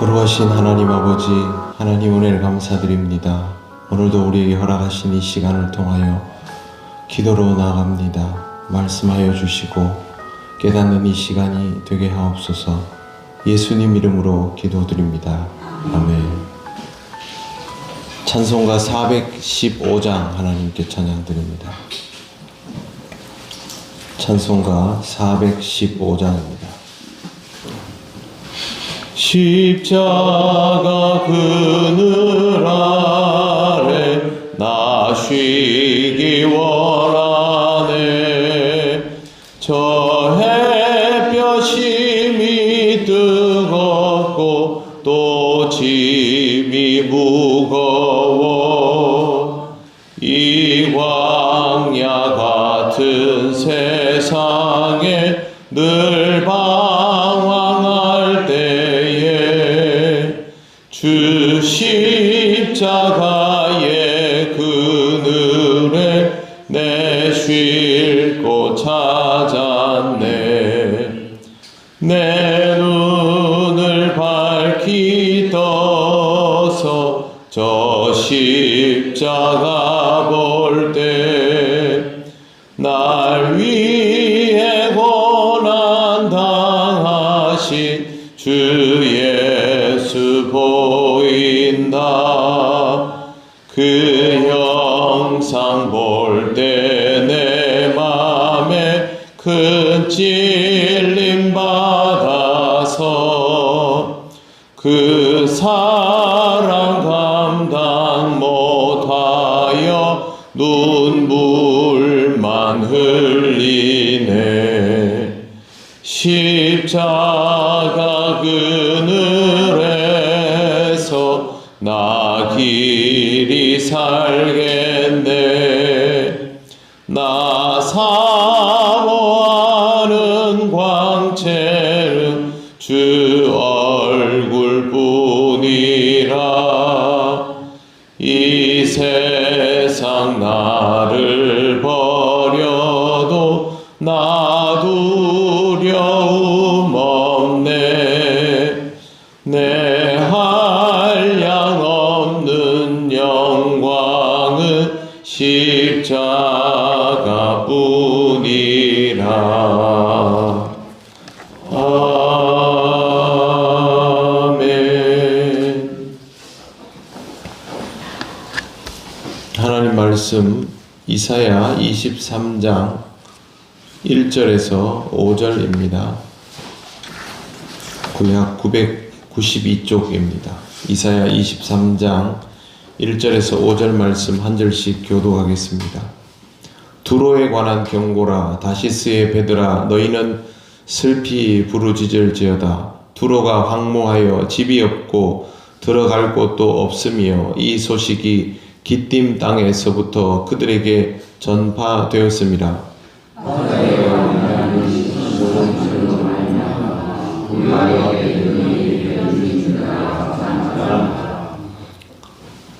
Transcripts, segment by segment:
거룩하신 하나님 아버지, 하나님 은혜를 감사드립니다. 오늘도 우리에게 허락하신 이 시간을 통하여 기도로 나아갑니다. 말씀하여 주시고 깨닫는 이 시간이 되게 하옵소서. 예수님 이름으로 기도드립니다. 아멘. 찬송가 415장 하나님께 찬양드립니다. 찬송가 415장입니다. 십자가 그늘 아래 나 쉬기 원하네. 저 햇볕이 뜨겁고 또 짐이 무거워. 이 광야 같은 세상에 늘 방황할 때에 주 십자가의 그늘에 내 쉴 곳 찾았네. 내 눈을 밝히 떠서 저 십자가 볼 때 날 위해 고난 당하신 주 예수 보인다. 그 형상 볼 때 내 맘에 큰 찔림 받아서 그 사랑 감당 못하여 눈물만 흘리네. 십자가 그늘에서 나 길이 살겠네. 나 사모하는 광채는 주 얼굴뿐이라. 이 세상 나를 버려도 나 두려움 없네. 내 한량 없는 영광은 십자가뿐이라. 아멘. 하나님 말씀 이사야 23장 1절에서 5절입니다. 구약 992쪽입니다. 이사야 23장 1절에서 5절 말씀 한 절씩 교독하겠습니다. 두로에 관한 경고라. 다시스의 배들아, 너희는 슬피 부르짖을지어다. 두로가 황무하여 집이 없고 들어갈 곳도 없으며 이 소식이 기띔 땅에서부터 그들에게 전파되었습니다.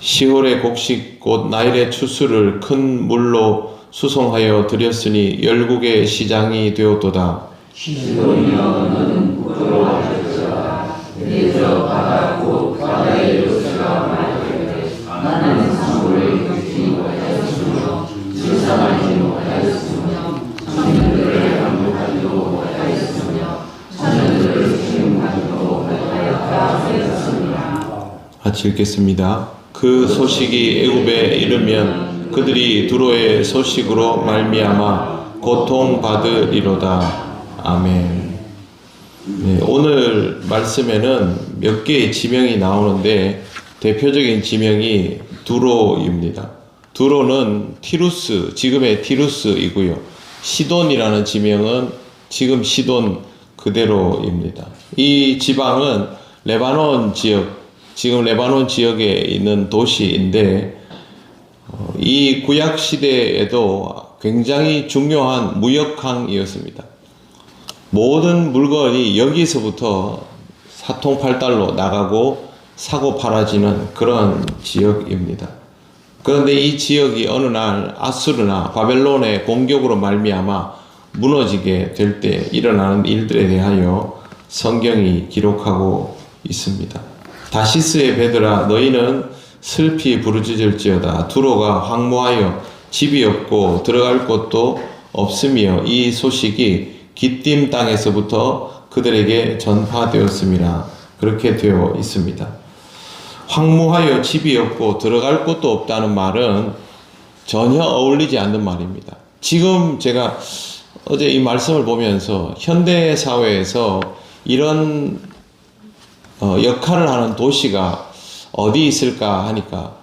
시홀의 곡식 곧 나일의 추수를 큰 물로 수송하여 드렸으니 열국의 시장이 되었도다. 시돈이여는 부끄러워하셨으라. 내저 바다 곧 바다의 요새가 말하되 나는 산물을 긋지 못하였으며 질상하지 못하였으며 천년들을 강복하지도 못하였으며 천년들을 기름하지도 못하였다 하였습니다. 같이 읽겠습니다. 그 소식이 애굽에 이르면 그들이 두로의 소식으로 말미암아 고통받으리로다. 아멘. 네, 오늘 말씀에는 몇 개의 지명이 나오는데 대표적인 지명이 두로입니다. 두로는 티루스, 지금의 티루스이고요. 시돈이라는 지명은 지금 시돈 그대로입니다. 이 지방은 레바논 지역, 지금 레바논 지역에 있는 도시인데 이 구약 시대에도 굉장히 중요한 무역항이었습니다. 모든 물건이 여기서부터 사통팔달로 나가고 사고 팔아지는 그런 지역입니다. 그런데 이 지역이 어느 날 아수르나 바벨론의 공격으로 말미암아 무너지게 될 때 일어나는 일들에 대하여 성경이 기록하고 있습니다. 다시스의 배들아 너희는 슬피 부르짖을지어다. 두로가 황무하여 집이 없고 들어갈 곳도 없으며 이 소식이 기띔 땅에서부터 그들에게 전파되었음이라. 그렇게 되어 있습니다. 황무하여 집이 없고 들어갈 곳도 없다는 말은 전혀 어울리지 않는 말입니다. 지금 제가 어제 이 말씀을 보면서 현대 사회에서 이런 역할을 하는 도시가 어디 있을까 하니까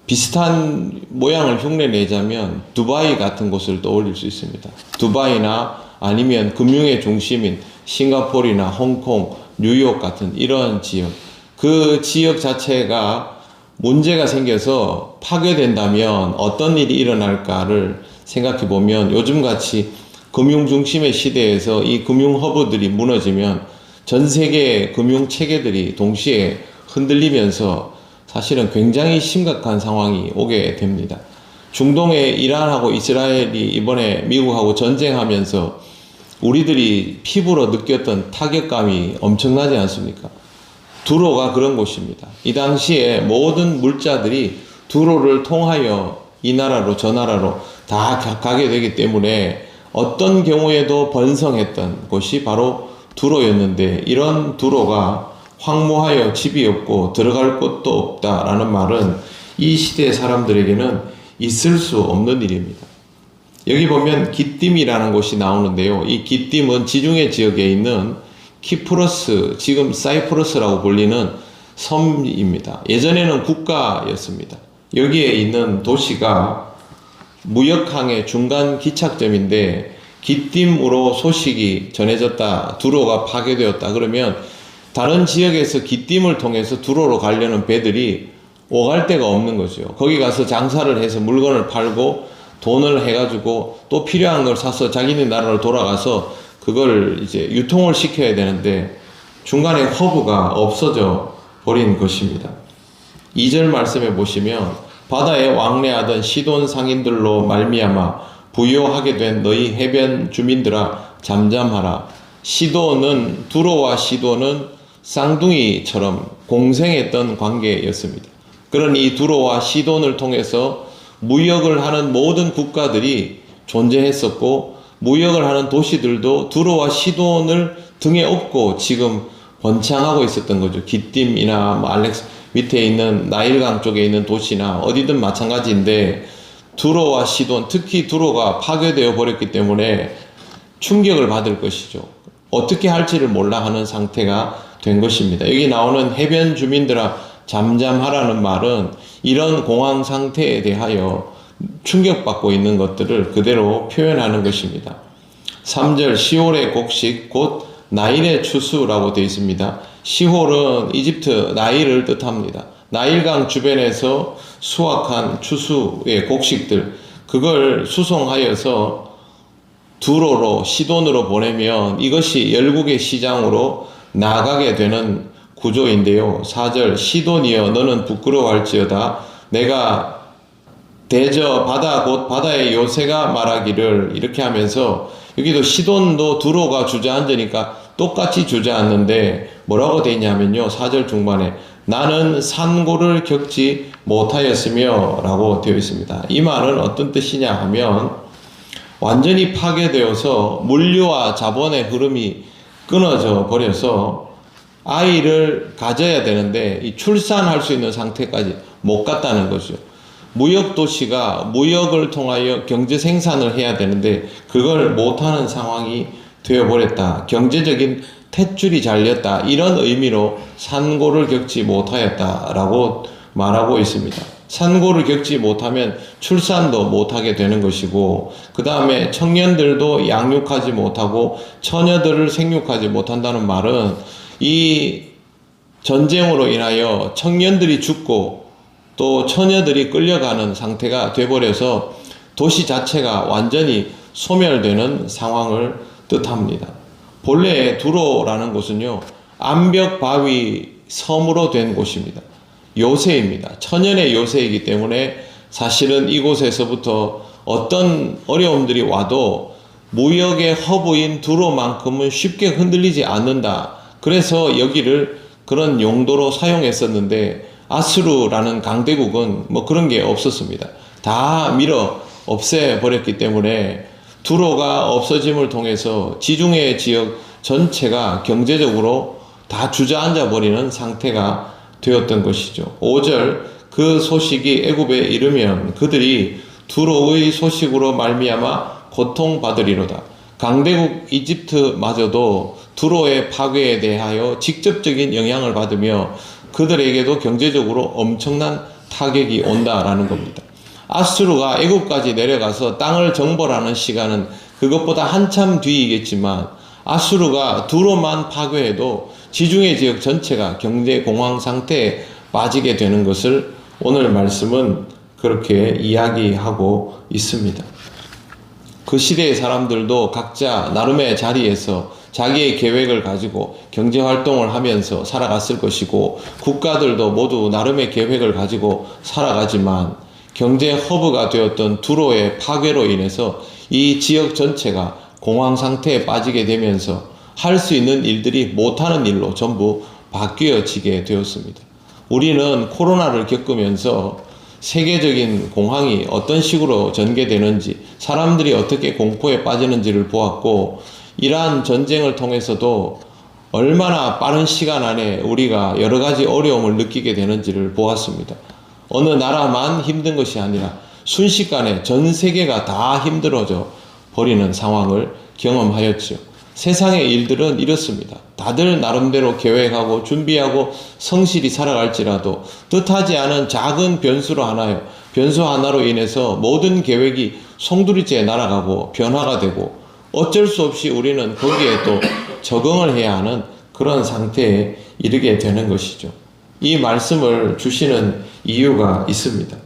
비슷한 모양을 흉내내자면 두바이 같은 곳을 떠올릴 수 있습니다. 두바이나 아니면 금융의 중심인 싱가포르나 홍콩, 뉴욕 같은 이런 지역, 그 지역 자체가 문제가 생겨서 파괴된다면 어떤 일이 일어날까를 생각해 보면 요즘같이 금융 중심의 시대에서 이 금융 허브들이 무너지면 전 세계의 금융 체계들이 동시에 흔들리면서 사실은 굉장히 심각한 상황이 오게 됩니다. 중동의 이란하고 이스라엘이 이번에 미국하고 전쟁하면서 우리들이 피부로 느꼈던 타격감이 엄청나지 않습니까? 두로가 그런 곳입니다. 이 당시에 모든 물자들이 두로를 통하여 이 나라로 저 나라로 다 가게 되기 때문에 어떤 경우에도 번성했던 곳이 바로 두로였는데, 이런 두로가 황무하여 집이 없고 들어갈 곳도 없다라는 말은 이 시대 사람들에게는 있을 수 없는 일입니다. 여기 보면 기띔이라는 곳이 나오는데요. 이 기띔은 지중해 지역에 있는 키프로스, 지금 사이프러스라고 불리는 섬입니다. 예전에는 국가였습니다. 여기에 있는 도시가 무역항의 중간 기착점인데 기띔으로 소식이 전해졌다, 두로가 파괴되었다 그러면 다른 지역에서 기띔을 통해서 두로로 가려는 배들이 오갈 데가 없는 거죠. 거기 가서 장사를 해서 물건을 팔고 돈을 해가지고 또 필요한 걸 사서 자기네 나라로 돌아가서 그걸 이제 유통을 시켜야 되는데 중간에 허브가 없어져 버린 것입니다. 2절 말씀에 보시면 바다에 왕래하던 시돈 상인들로 말미암아 부요하게 된 너희 해변 주민들아 잠잠하라. 시돈은, 두로와 시돈은 쌍둥이처럼 공생했던 관계였습니다. 그런 이 두로와 시돈을 통해서 무역을 하는 모든 국가들이 존재했었고 무역을 하는 도시들도 두로와 시돈을 등에 업고 지금 번창하고 있었던 거죠. 기띔이나 뭐 밑에 있는 나일강 쪽에 있는 도시나 어디든 마찬가지인데 두로와 시돈, 특히 두로가 파괴되어 버렸기 때문에 충격을 받을 것이죠. 어떻게 할지를 몰라 하는 상태가 된 것입니다. 여기 나오는 해변 주민들아 잠잠하라는 말은 이런 공황 상태에 대하여 충격받고 있는 것들을 그대로 표현하는 것입니다. 3절 시홀의 곡식 곧 나일의 추수라고 되어 있습니다. 시홀은 이집트 나일을 뜻합니다. 나일강 주변에서 수확한 추수의 곡식들, 그걸 수송하여서 두로로 시돈으로 보내면 이것이 열국의 시장으로 나가게 되는 구조인데요. 4절 시돈이여 너는 부끄러워할지어다. 내가 대저 바다 곧 바다의 요새가 말하기를, 이렇게 하면서 여기도 시돈도 두로가 주저앉으니까 똑같이 주저앉는데 뭐라고 되어 있냐면요. 4절 중반에 나는 산고를 겪지 못하였으며 라고 되어 있습니다. 이 말은 어떤 뜻이냐 하면 완전히 파괴되어서 물류와 자본의 흐름이 끊어져 버려서 아이를 가져야 되는데 이 출산할 수 있는 상태까지 못 갔다는 거죠. 무역 도시가 무역을 통하여 경제 생산을 해야 되는데 그걸 못하는 상황이 되어버렸다. 경제적인 탯줄이 잘렸다. 이런 의미로 산고를 겪지 못하였다라고 말하고 있습니다. 산고를 겪지 못하면 출산도 못하게 되는 것이고, 그 다음에 청년들도 양육하지 못하고 처녀들을 생육하지 못한다는 말은 이 전쟁으로 인하여 청년들이 죽고 또 처녀들이 끌려가는 상태가 돼버려서 도시 자체가 완전히 소멸되는 상황을 뜻합니다. 본래 두로라는 곳은요, 암벽 바위 섬으로 된 곳입니다. 요새입니다. 천연의 요새이기 때문에 사실은 이곳에서부터 어떤 어려움들이 와도 무역의 허브인 두로만큼은 쉽게 흔들리지 않는다. 그래서 여기를 그런 용도로 사용했었는데 아수르라는 강대국은 뭐 그런 게 없었습니다. 다 밀어 없애버렸기 때문에 두로가 없어짐을 통해서 지중해 지역 전체가 경제적으로 다 주저앉아 버리는 상태가 되었던 것이죠. 5절 그 소식이 애굽에 이르면 그들이 두로의 소식으로 말미암아 고통받으리로다. 강대국 이집트마저도 두로의 파괴에 대하여 직접적인 영향을 받으며 그들에게도 경제적으로 엄청난 타격이 온다라는 겁니다. 아수르가 애굽까지 내려가서 땅을 정벌하는 시간은 그것보다 한참 뒤이겠지만 아수르가 두로만 파괴해도 지중해 지역 전체가 경제 공황 상태에 빠지게 되는 것을 오늘 말씀은 그렇게 이야기하고 있습니다. 그 시대의 사람들도 각자 나름의 자리에서 자기의 계획을 가지고 경제활동을 하면서 살아갔을 것이고 국가들도 모두 나름의 계획을 가지고 살아가지만 경제 허브가 되었던 두로의 파괴로 인해서 이 지역 전체가 공황 상태에 빠지게 되면서 할 수 있는 일들이 못하는 일로 전부 바뀌어지게 되었습니다. 우리는 코로나를 겪으면서 세계적인 공황이 어떤 식으로 전개되는지, 사람들이 어떻게 공포에 빠지는지를 보았고, 이러한 전쟁을 통해서도 얼마나 빠른 시간 안에 우리가 여러 가지 어려움을 느끼게 되는지를 보았습니다. 어느 나라만 힘든 것이 아니라 순식간에 전 세계가 다 힘들어져 버리는 상황을 경험하였죠. 세상의 일들은 이렇습니다. 다들 나름대로 계획하고 준비하고 성실히 살아갈지라도 뜻하지 않은 작은 변수 하나로 인해서 모든 계획이 송두리째 날아가고 변화가 되고 어쩔 수 없이 우리는 거기에 또 적응을 해야 하는 그런 상태에 이르게 되는 것이죠. 이 말씀을 주시는 이유가 있습니다.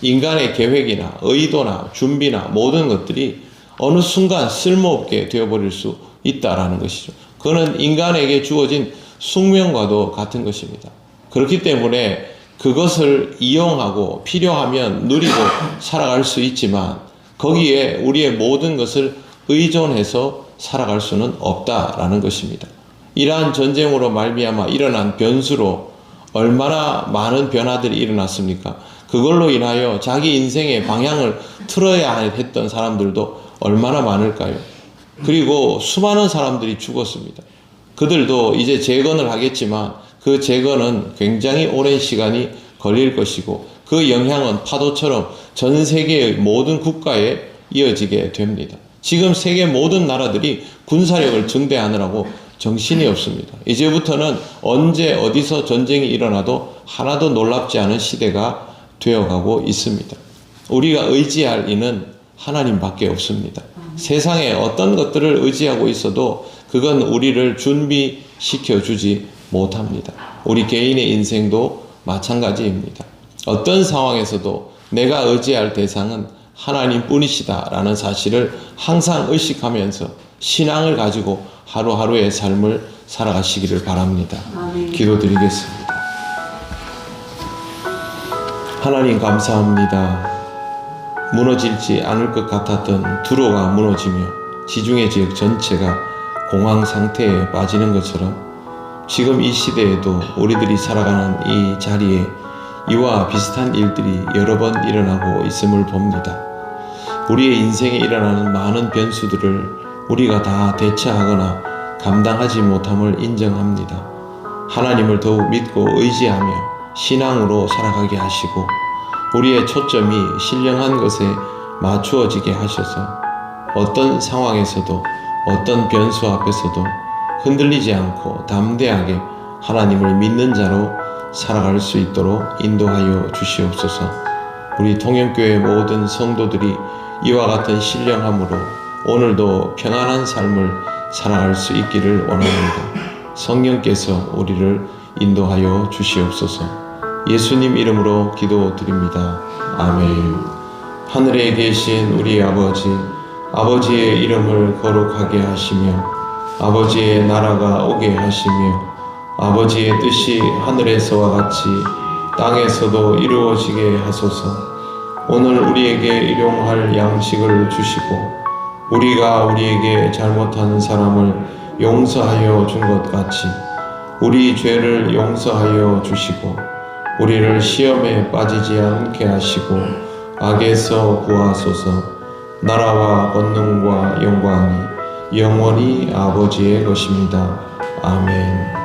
인간의 계획이나 의도나 준비나 모든 것들이 어느 순간 쓸모없게 되어버릴 수 있다라는 것이죠. 그거는 인간에게 주어진 숙명과도 같은 것입니다. 그렇기 때문에 그것을 이용하고 필요하면 누리고 살아갈 수 있지만 거기에 우리의 모든 것을 의존해서 살아갈 수는 없다라는 것입니다. 이러한 전쟁으로 말미암아 일어난 변수로 얼마나 많은 변화들이 일어났습니까? 그걸로 인하여 자기 인생의 방향을 틀어야 했던 사람들도 얼마나 많을까요? 그리고 수많은 사람들이 죽었습니다. 그들도 이제 재건을 하겠지만 그 재건은 굉장히 오랜 시간이 걸릴 것이고 그 영향은 파도처럼 전 세계의 모든 국가에 이어지게 됩니다. 지금 세계 모든 나라들이 군사력을 증대하느라고 정신이 없습니다. 이제부터는 언제 어디서 전쟁이 일어나도 하나도 놀랍지 않은 시대가 되어가고 있습니다. 우리가 의지할 이는 하나님밖에 없습니다. 세상에 어떤 것들을 의지하고 있어도 그건 우리를 준비시켜 주지 못합니다. 우리 개인의 인생도 마찬가지입니다. 어떤 상황에서도 내가 의지할 대상은 하나님 뿐이시다라는 사실을 항상 의식하면서 신앙을 가지고 하루하루의 삶을 살아가시기를 바랍니다. 기도드리겠습니다. 하나님 감사합니다. 무너질지 않을 것 같았던 두로가 무너지며 지중해 지역 전체가 공황 상태에 빠지는 것처럼 지금 이 시대에도 우리들이 살아가는 이 자리에 이와 비슷한 일들이 여러 번 일어나고 있음을 봅니다. 우리의 인생에 일어나는 많은 변수들을 우리가 다 대처하거나 감당하지 못함을 인정합니다. 하나님을 더욱 믿고 의지하며 신앙으로 살아가게 하시고 우리의 초점이 신령한 것에 맞추어지게 하셔서 어떤 상황에서도 어떤 변수 앞에서도 흔들리지 않고 담대하게 하나님을 믿는 자로 살아갈 수 있도록 인도하여 주시옵소서. 우리 통영교회 모든 성도들이 이와 같은 신령함으로 오늘도 평안한 삶을 살아갈 수 있기를 원합니다. 성령께서 우리를 인도하여 주시옵소서. 예수님 이름으로 기도드립니다. 아멘. 하늘에 계신 우리 아버지, 아버지의 이름을 거룩하게 하시며 아버지의 나라가 오게 하시며 아버지의 뜻이 하늘에서와 같이 땅에서도 이루어지게 하소서. 오늘 우리에게 일용할 양식을 주시고 우리가 우리에게 잘못한 사람을 용서하여 준 것 같이 우리 죄를 용서하여 주시고 우리를 시험에 빠지지 않게 하시고 악에서 구하소서. 나라와 권능과 영광이 영원히 아버지의 것입니다. 아멘.